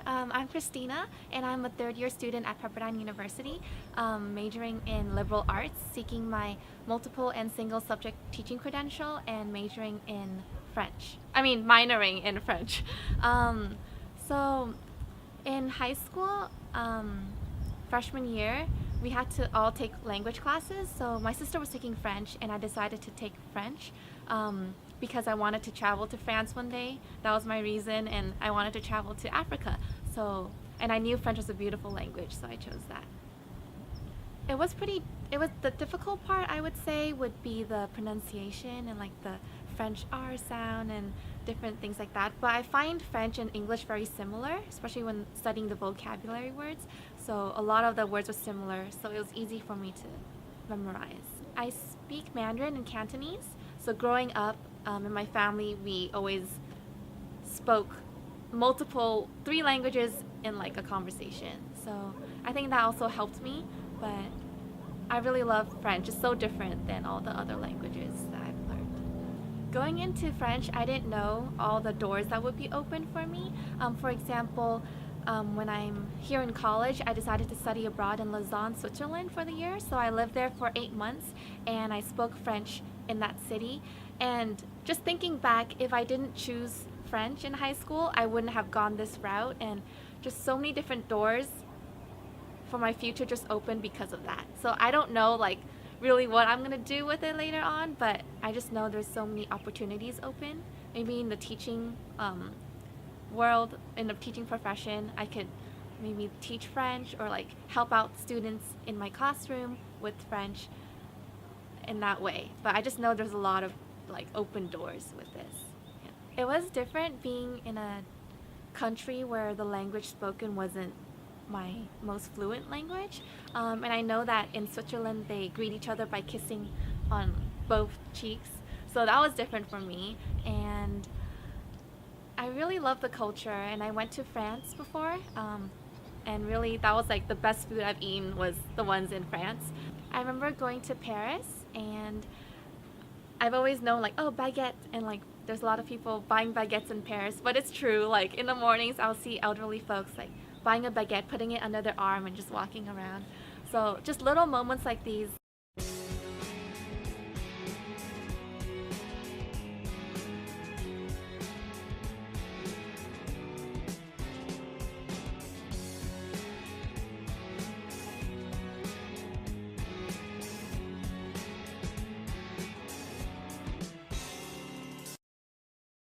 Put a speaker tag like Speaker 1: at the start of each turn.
Speaker 1: I'm Christina, and I'm a third-year student at Pepperdine University, majoring in liberal arts, seeking my multiple and single subject teaching credential, and majoring in French. Minoring in French. Um, so, in high school, freshman year, we had to all take language classes. So my sister was taking French, and I decided to take French because I wanted to travel to France one day. That was my reason, and I wanted to travel to Africa. And I knew French was a beautiful language, so I chose that. It was the difficult part, I would say, would be the pronunciation and like the French R sound and different things like that. But I find French and English very similar, especially when studying the vocabulary words. So a lot of the words were similar, so it was easy for me to memorize. I speak Mandarin and Cantonese, so growing up in my family, we always spoke three languages in like a conversation. So I think that also helped me, but I really love French. It's so different than all the other languages that I've learned. Going into French, I didn't know all the doors that would be open for me. For example, when I'm here in college, I decided to study abroad in Lausanne, Switzerland for the year. So I lived there for 8 months, and I spoke French in that city. And just thinking back, if I didn't choose French in high school, I wouldn't have gone this route, and just so many different doors for my future just opened because of that. So I don't know like really what I'm gonna do with it later on, but I just know there's so many opportunities open. Maybe in the teaching world, in the teaching profession, I could maybe teach French or like help out students in my classroom with French in that way. But I just know there's a lot of like open doors with this. Yeah. It was different being in a country where the language spoken wasn't my most fluent language. And I know that in Switzerland they greet each other by kissing on both cheeks. So that was different for me. And I really love the culture, and I went to France before. And really that was like the best food I've eaten was the ones in France. I remember going to Paris, and I've always known like, oh, baguette, and like there's a lot of people buying baguettes in Paris, but it's true. Like in the mornings I'll see elderly folks like buying a baguette, putting it under their arm and just walking around. So just little moments like these